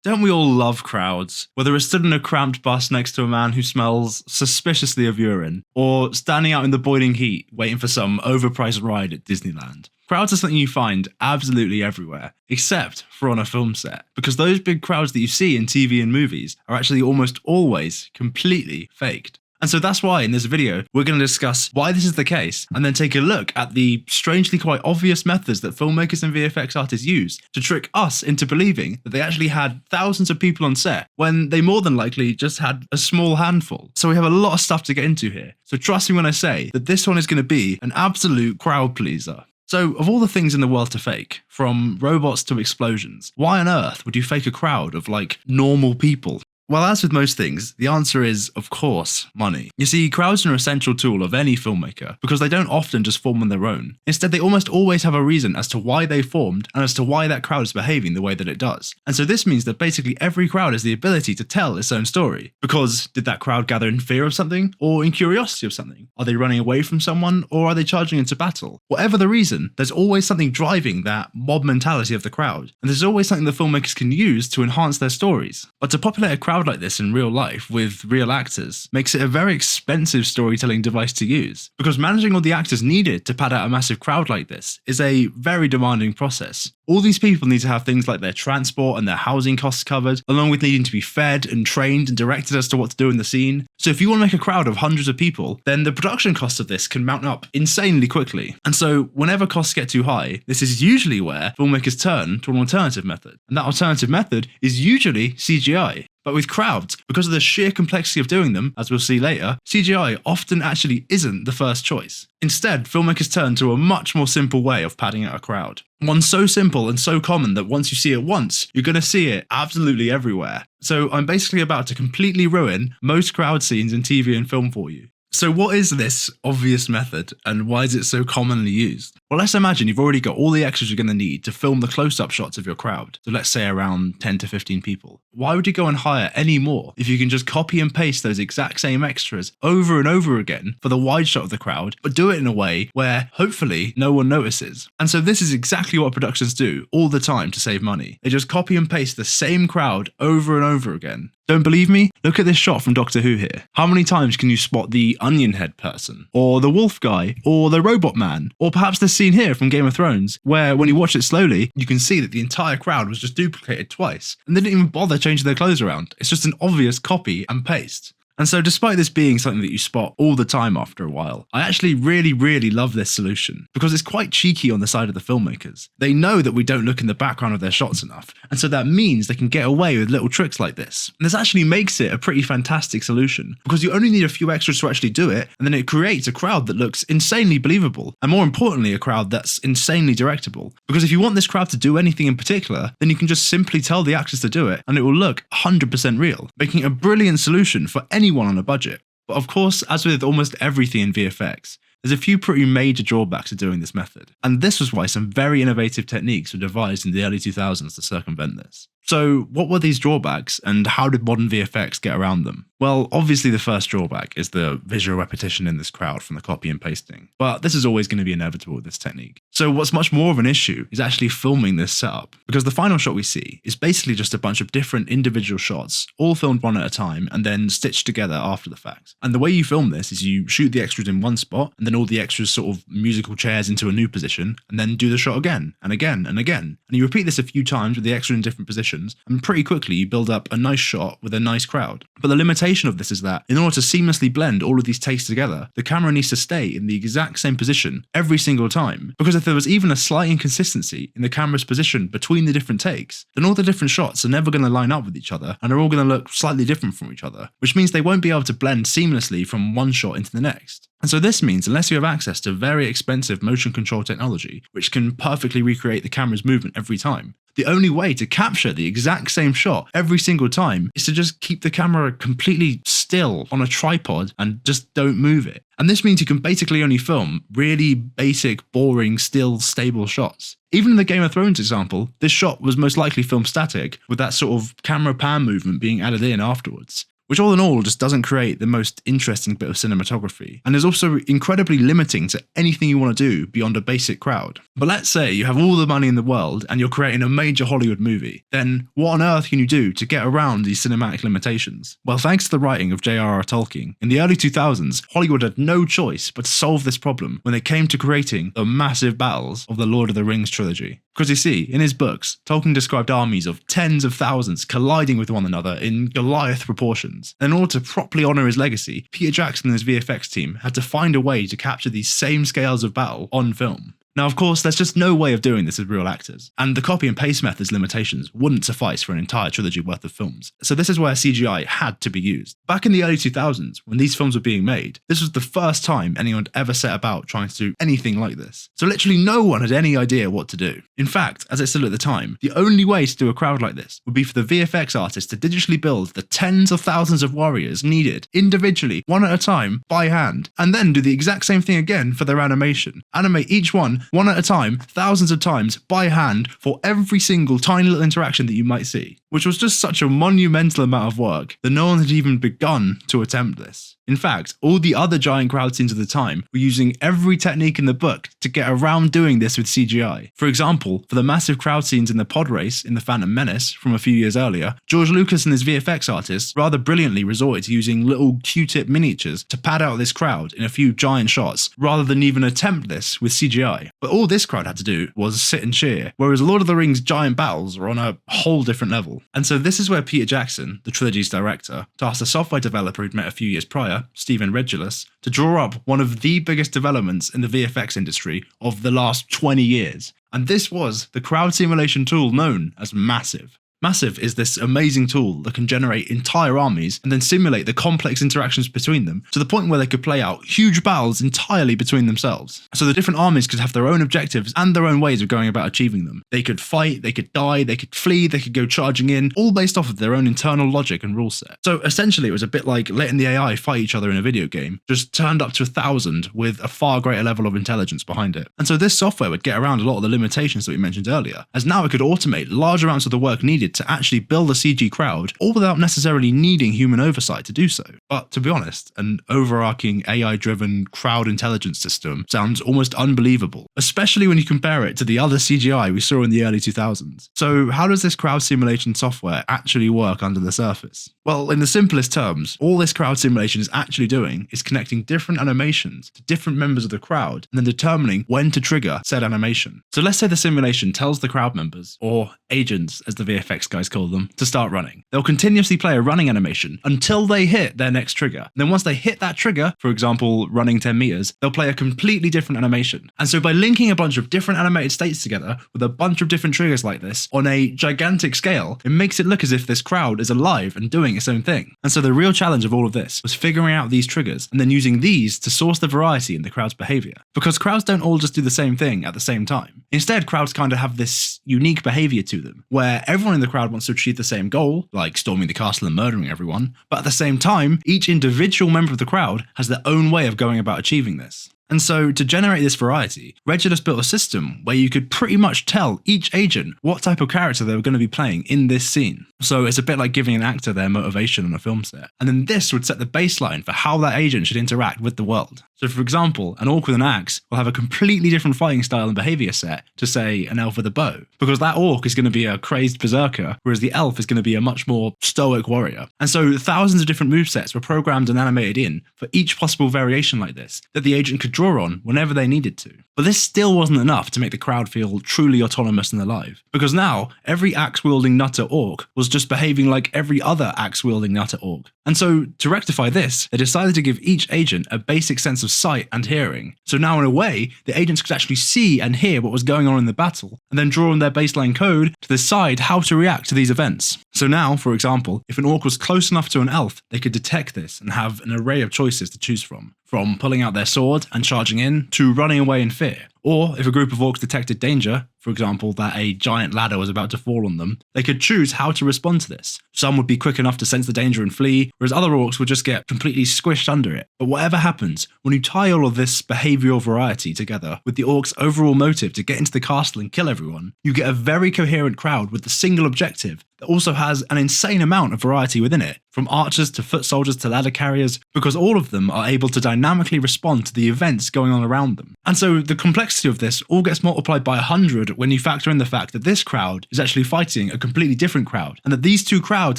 Don't we all love crowds? Whether it's stood in a cramped bus next to a man who smells suspiciously of urine, or standing out in the boiling heat waiting for some overpriced ride at Disneyland. Crowds are something you find absolutely everywhere, except for on a film set, because those big crowds that you see in TV and movies are actually almost always completely faked. And so that's why in this video, we're going to discuss why this is the case, and then take a look at the strangely quite obvious methods that filmmakers and VFX artists use to trick us into believing that they actually had thousands of people on set, when they more than likely just had a small handful. So we have a lot of stuff to get into here. So trust me when I say that this one is going to be an absolute crowd pleaser. So, of all the things in the world to fake, from robots to explosions, why on earth would you fake a crowd of, like, normal people? Well, as with most things, the answer is, of course, money. You see, crowds are an essential tool of any filmmaker because they don't often just form on their own. Instead, they almost always have a reason as to why they formed and as to why that crowd is behaving the way that it does. And so this means that basically every crowd has the ability to tell its own story. Because did that crowd gather in fear of something or in curiosity of something? Are they running away from someone or are they charging into battle? Whatever the reason, there's always something driving that mob mentality of the crowd. And there's always something the filmmakers can use to enhance their stories. But to populate a crowd like this in real life with real actors makes it a very expensive storytelling device to use, because managing all the actors needed to pad out a massive crowd like this is a very demanding process. All these people need to have things like their transport and their housing costs covered, along with needing to be fed and trained and directed as to what to do in the scene. So if you want to make a crowd of hundreds of people, then the production costs of this can mount up insanely quickly. And so whenever costs get too high, this is usually where filmmakers turn to an alternative method. And that alternative method is usually CGI. But with crowds, because of the sheer complexity of doing them, as we'll see later, CGI often actually isn't the first choice. Instead, filmmakers turn to a much more simple way of padding out a crowd. One so simple and so common that once you see it once, you're going to see it absolutely everywhere. So I'm basically about to completely ruin most crowd scenes in TV and film for you. So what is this obvious method and why is it so commonly used? Well, let's imagine you've already got all the extras you're going to need to film the close-up shots of your crowd. So let's say around 10 to 15 people. Why would you go and hire any more if you can just copy and paste those exact same extras over and over again for the wide shot of the crowd, but do it in a way where hopefully no one notices? And so this is exactly what productions do all the time to save money. They just copy and paste the same crowd over and over again. Don't believe me? Look at this shot from Doctor Who here. How many times can you spot the onion head person, or the wolf guy, or the robot man, or perhaps this scene here from Game of Thrones, where when you watch it slowly, you can see that the entire crowd was just duplicated twice, and they didn't even bother changing their clothes around. It's just an obvious copy and paste. And so despite this being something that you spot all the time after a while, I actually really love this solution, because it's quite cheeky on the side of the filmmakers. They know that we don't look in the background of their shots enough, and so that means they can get away with little tricks like this. And this actually makes it a pretty fantastic solution, because you only need a few extras to actually do it, and then it creates a crowd that looks insanely believable, and more importantly, a crowd that's insanely directable. Because if you want this crowd to do anything in particular, then you can just simply tell the actors to do it, and it will look 100% real, making it a brilliant solution for anyone on a budget. But of course, as with almost everything in VFX, there's a few pretty major drawbacks to doing this method. And this was why some very innovative techniques were devised in the early 2000s to circumvent this. So what were these drawbacks and how did modern VFX get around them? Well, obviously the first drawback is the visual repetition in this crowd from the copy and pasting, but this is always going to be inevitable with this technique. So what's much more of an issue is actually filming this setup, because the final shot we see is basically just a bunch of different individual shots, all filmed one at a time and then stitched together after the fact. And the way you film this is you shoot the extras in one spot and then all the extras sort of musical chairs into a new position and then do the shot again and again and again. And you repeat this a few times with the extras in different positions, and pretty quickly you build up a nice shot with a nice crowd. But the limitation of this is that in order to seamlessly blend all of these takes together, the camera needs to stay in the exact same position every single time. Because if there was even a slight inconsistency in the camera's position between the different takes, then all the different shots are never going to line up with each other and are all going to look slightly different from each other, which means they won't be able to blend seamlessly from one shot into the next. And so this means unless you have access to very expensive motion control technology, which can perfectly recreate the camera's movement every time, the only way to capture the exact same shot every single time is to just keep the camera completely still on a tripod and just don't move it. And this means you can basically only film really basic, boring, still, stable shots. Even in the Game of Thrones example, this shot was most likely filmed static, with that sort of camera pan movement being added in afterwards. which all in all just doesn't create the most interesting bit of cinematography, and is also incredibly limiting to anything you want to do beyond a basic crowd. But let's say you have all the money in the world and you're creating a major Hollywood movie, then what on earth can you do to get around these cinematic limitations? Well, thanks to the writing of J.R.R. Tolkien, in the early 2000s, Hollywood had no choice but to solve this problem when it came to creating the massive battles of the Lord of the Rings trilogy. Because you see, in his books, Tolkien described armies of tens of thousands colliding with one another in Goliath proportions. And in order to properly honour his legacy, Peter Jackson and his VFX team had to find a way to capture these same scales of battle on film. Now, of course, there's just no way of doing this with real actors, and the copy and paste method's limitations wouldn't suffice for an entire trilogy worth of films, so this is where CGI had to be used. Back in the early 2000s, when these films were being made, this was the first time anyone had ever set about trying to do anything like this, so literally no one had any idea what to do. In fact, as it stood at the time, the only way to do a crowd like this would be for the VFX artists to digitally build the tens of thousands of warriors needed, individually, one at a time, by hand, and then do the exact same thing again for their animation. Animate each one at a time, thousands of times, by hand, for every single tiny little interaction that you might see, which was just such a monumental amount of work that no one had even begun to attempt this. In fact, all the other giant crowd scenes of the time were using every technique in the book to get around doing this with CGI. For example, for the massive crowd scenes in the pod race in The Phantom Menace from a few years earlier, George Lucas and his VFX artists rather brilliantly resorted to using little Q-tip miniatures to pad out this crowd in a few giant shots, rather than even attempt this with CGI. But all this crowd had to do was sit and cheer, whereas Lord of the Rings giant battles are on a whole different level. And so this is where Peter Jackson, the trilogy's director, tasked a software developer he'd met a few years prior, Stephen Regulus, to draw up one of the biggest developments in the VFX industry of the last 20 years. And this was the crowd simulation tool known as Massive. Massive is this amazing tool that can generate entire armies and then simulate the complex interactions between them to the point where they could play out huge battles entirely between themselves. So the different armies could have their own objectives and their own ways of going about achieving them. They could fight, they could die, they could flee, they could go charging in, all based off of their own internal logic and rule set. So essentially it was a bit like letting the AI fight each other in a video game, just turned up to 1,000 with a far greater level of intelligence behind it. And so this software would get around a lot of the limitations that we mentioned earlier, as now it could automate large amounts of the work needed to actually build a CG crowd, all without necessarily needing human oversight to do so. But to be honest, an overarching AI-driven crowd intelligence system sounds almost unbelievable, especially when you compare it to the other CGI we saw in the early 2000s. So how does this crowd simulation software actually work under the surface? Well, in the simplest terms, all this crowd simulation is actually doing is connecting different animations to different members of the crowd and then determining when to trigger said animation. So let's say the simulation tells the crowd members, or agents as the VFX guys call them, to start running. They'll continuously play a running animation until they hit their next trigger. And then once they hit that trigger, for example, running 10 meters, they'll play a completely different animation. And so by linking a bunch of different animated states together with a bunch of different triggers like this on a gigantic scale, it makes it look as if this crowd is alive and doing its own thing. And so the real challenge of all of this was figuring out these triggers and then using these to source the variety in the crowd's behavior. Because crowds don't all just do the same thing at the same time. Instead, crowds kind of have this unique behavior to them, where everyone in the crowd wants to achieve the same goal, like storming the castle and murdering everyone, but at the same time, each individual member of the crowd has their own way of going about achieving this. And so, to generate this variety, Regulus built a system where you could pretty much tell each agent what type of character they were going to be playing in this scene. So it's a bit like giving an actor their motivation on a film set. And then this would set the baseline for how that agent should interact with the world. So for example, an orc with an axe will have a completely different fighting style and behavior set to, say, an elf with a bow, because that orc is going to be a crazed berserker, whereas the elf is going to be a much more stoic warrior. And so thousands of different movesets were programmed and animated in for each possible variation like this that the agent could draw on whenever they needed to. But this still wasn't enough to make the crowd feel truly autonomous and alive, because now every axe-wielding nutter orc was just behaving like every other axe-wielding nutter orc. And so, to rectify this, they decided to give each agent a basic sense of sight and hearing. So now in a way, the agents could actually see and hear what was going on in the battle, and then draw on their baseline code to decide how to react to these events. So now, for example, if an orc was close enough to an elf, they could detect this and have an array of choices to choose from pulling out their sword and charging in, to running away in fear. Or, if a group of orcs detected danger, for example, that a giant ladder was about to fall on them, they could choose how to respond to this. Some would be quick enough to sense the danger and flee, whereas other orcs would just get completely squished under it. But whatever happens, when you tie all of this behavioural variety together with the orcs' overall motive to get into the castle and kill everyone, you get a very coherent crowd with the single objective that also has an insane amount of variety within it, from archers to foot soldiers to ladder carriers, because all of them are able to dynamically respond to the events going on around them. And so the complexity of this all gets multiplied by 100 when you factor in the fact that this crowd is actually fighting a completely different crowd, and that these two crowds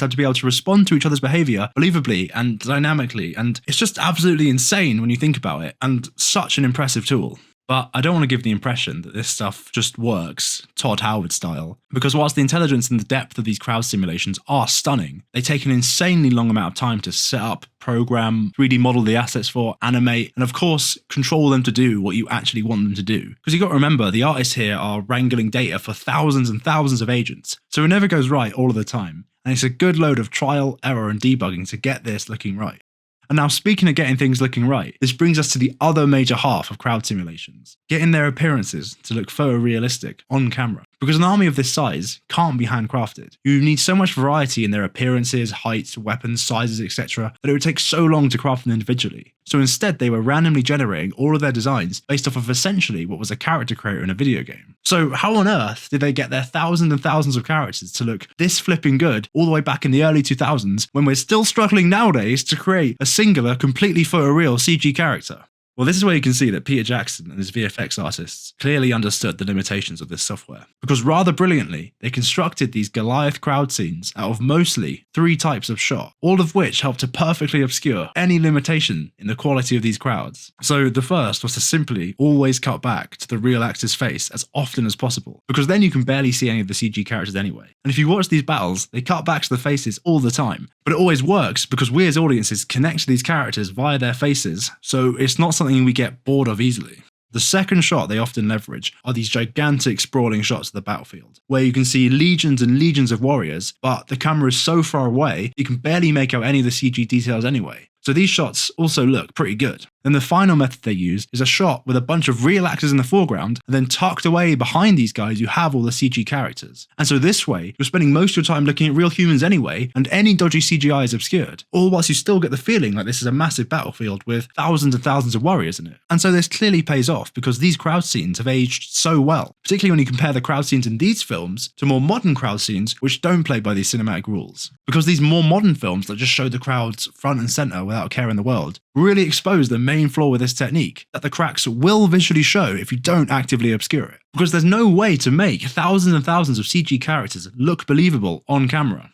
have to be able to respond to each other's behavior believably and dynamically, and it's just absolutely insane when you think about it, and such an impressive tool. But I don't want to give the impression that this stuff just works, Todd Howard style, because whilst the intelligence and the depth of these crowd simulations are stunning, they take an insanely long amount of time to set up, program, 3D model the assets for, animate, and of course, control them to do what you actually want them to do. Because you've got to remember, the artists here are wrangling data for thousands and thousands of agents, so it never goes right all of the time, and it's a good load of trial, error, and debugging to get this looking right. And now, speaking of getting things looking right, this brings us to the other major half of crowd simulations, getting their appearances to look photorealistic on camera. Because an army of this size can't be handcrafted. You need so much variety in their appearances, heights, weapons, sizes, etc. that it would take so long to craft them individually. So instead, they were randomly generating all of their designs based off of essentially what was a character creator in a video game. So how on earth did they get their thousands and thousands of characters to look this flipping good all the way back in the early 2000s when we're still struggling nowadays to create a singular, completely photoreal CG character? Well, this is where you can see that Peter Jackson and his VFX artists clearly understood the limitations of this software, because rather brilliantly, they constructed these Goliath crowd scenes out of mostly 3 types of shot, all of which help to perfectly obscure any limitation in the quality of these crowds. So the first was to simply always cut back to the real actor's face as often as possible, because then you can barely see any of the CG characters anyway. And if you watch these battles, they cut back to the faces all the time, but it always works because we as audiences connect to these characters via their faces, so it's not something we get bored of easily. The second shot they often leverage are these gigantic sprawling shots of the battlefield, where you can see legions and legions of warriors, but the camera is so far away you can barely make out any of the CG details anyway. So these shots also look pretty good. Then the final method they use is a shot with a bunch of real actors in the foreground, and then tucked away behind these guys you have all the CG characters. And so this way, you're spending most of your time looking at real humans anyway, and any dodgy CGI is obscured, all whilst you still get the feeling like this is a massive battlefield with thousands and thousands of warriors in it. And so this clearly pays off because these crowd scenes have aged so well, particularly when you compare the crowd scenes in these films to more modern crowd scenes which don't play by these cinematic rules. Because these more modern films that just show the crowds front and centre without a care in the world really expose the main flaw with this technique, that the cracks will visually show if you don't actively obscure it. Because there's no way to make thousands and thousands of CG characters look believable on camera.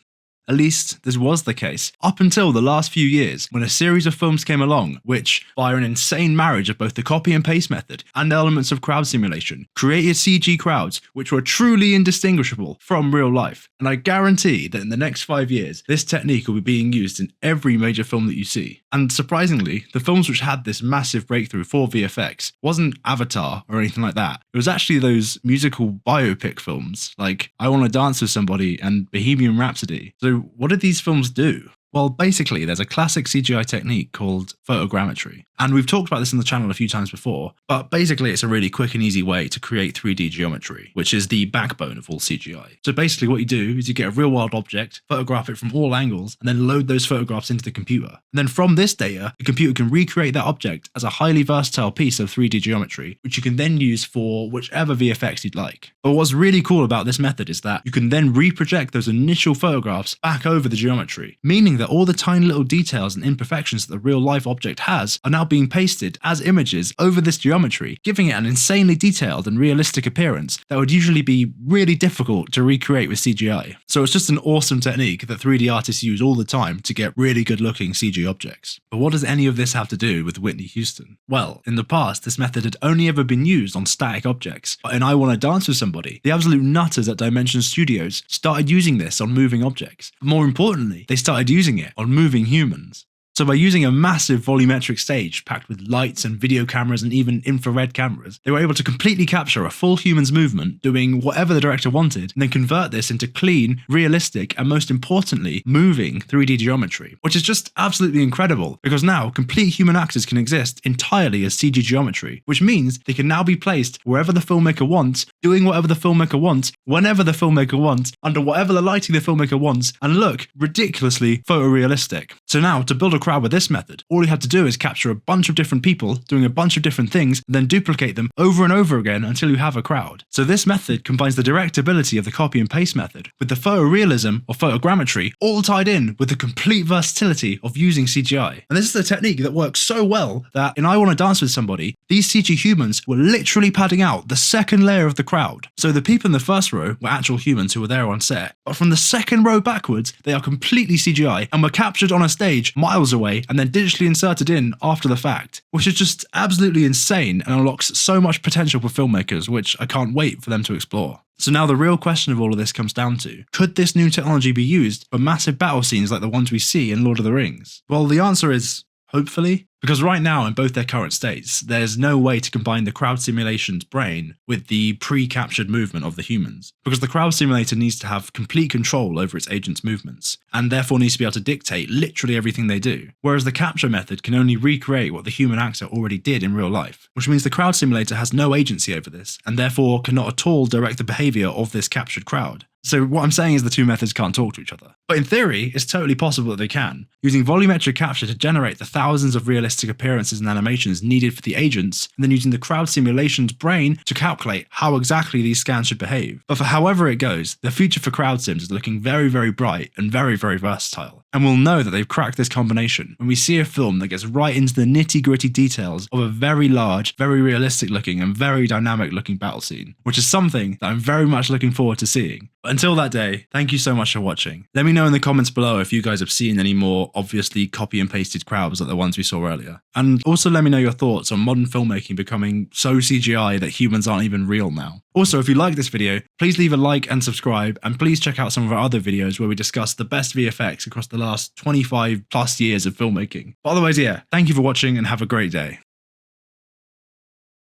At least, this was the case, up until the last few years, when a series of films came along which, via an insane marriage of both the copy and paste method and elements of crowd simulation, created CG crowds which were truly indistinguishable from real life. And I guarantee that in the next 5 years, this technique will be being used in every major film that you see. And surprisingly, the films which had this massive breakthrough for VFX wasn't Avatar or anything like that. It was actually those musical biopic films, like I Want to Dance with Somebody and Bohemian Rhapsody. So what did these films do? Well, basically, there's a classic CGI technique called photogrammetry. And we've talked about this on the channel a few times before, but basically it's a really quick and easy way to create 3D geometry, which is the backbone of all CGI. So basically what you do is you get a real world object, photograph it from all angles, and then load those photographs into the computer. And then from this data, the computer can recreate that object as a highly versatile piece of 3D geometry, which you can then use for whichever VFX you'd like. But what's really cool about this method is that you can then reproject those initial photographs back over the geometry, meaning that all the tiny little details and imperfections that the real life object has are now being pasted as images over this geometry, giving it an insanely detailed and realistic appearance that would usually be really difficult to recreate with CGI. So it's just an awesome technique that 3D artists use all the time to get really good looking CG objects. But what does any of this have to do with Whitney Houston? Well, in the past, this method had only ever been used on static objects, but in I Want to Dance with Somebody, the absolute nutters at Dimension Studios started using this on moving objects. But more importantly, they started using it on moving humans. So by using a massive volumetric stage packed with lights and video cameras and even infrared cameras, they were able to completely capture a full human's movement doing whatever the director wanted, and then convert this into clean, realistic, and most importantly, moving 3D geometry, which is just absolutely incredible because now complete human actors can exist entirely as CG geometry, which means they can now be placed wherever the filmmaker wants, doing whatever the filmmaker wants, whenever the filmmaker wants, under whatever the lighting the filmmaker wants, and look ridiculously photorealistic. So now, to build a crowd with this method, all you have to do is capture a bunch of different people doing a bunch of different things and then duplicate them over and over again until you have a crowd. So this method combines the direct ability of the copy and paste method with the photorealism or photogrammetry all tied in with the complete versatility of using CGI. And this is a technique that works so well that in I Want to Dance with Somebody, these CG humans were literally padding out the second layer of the crowd. So the people in the first row were actual humans who were there on set, but from the second row backwards, they are completely CGI and were captured on a stage miles away and then digitally inserted in after the fact, which is just absolutely insane and unlocks so much potential for filmmakers, which I can't wait for them to explore. So now the real question of all of this comes down to, could this new technology be used for massive battle scenes like the ones we see in Lord of the Rings? Well, the answer is hopefully. Because right now, in both their current states, there's no way to combine the crowd simulation's brain with the pre-captured movement of the humans. Because the crowd simulator needs to have complete control over its agents' movements, and therefore needs to be able to dictate literally everything they do. Whereas the capture method can only recreate what the human actor already did in real life, which means the crowd simulator has no agency over this, and therefore cannot at all direct the behavior of this captured crowd. So what I'm saying is the two methods can't talk to each other. But in theory, it's totally possible that they can, using volumetric capture to generate the thousands of realistic appearances and animations needed for the agents, and then using the crowd simulation's brain to calculate how exactly these scans should behave. But for however it goes, the future for crowd sims is looking very, very bright and very, very versatile. And we'll know that they've cracked this combination when we see a film that gets right into the nitty-gritty details of a very large, very realistic looking and very dynamic looking battle scene, which is something that I'm very much looking forward to seeing. But until that day, thank you so much for watching. Let me know in the comments below if you guys have seen any more obviously copy and pasted crowds like the ones we saw earlier. And also let me know your thoughts on modern filmmaking becoming so CGI that humans aren't even real now. Also, if you like this video, please leave a like and subscribe, and please check out some of our other videos where we discuss the best VFX across the last 25 plus years of filmmaking. But otherwise, yeah, thank you for watching and have a great day.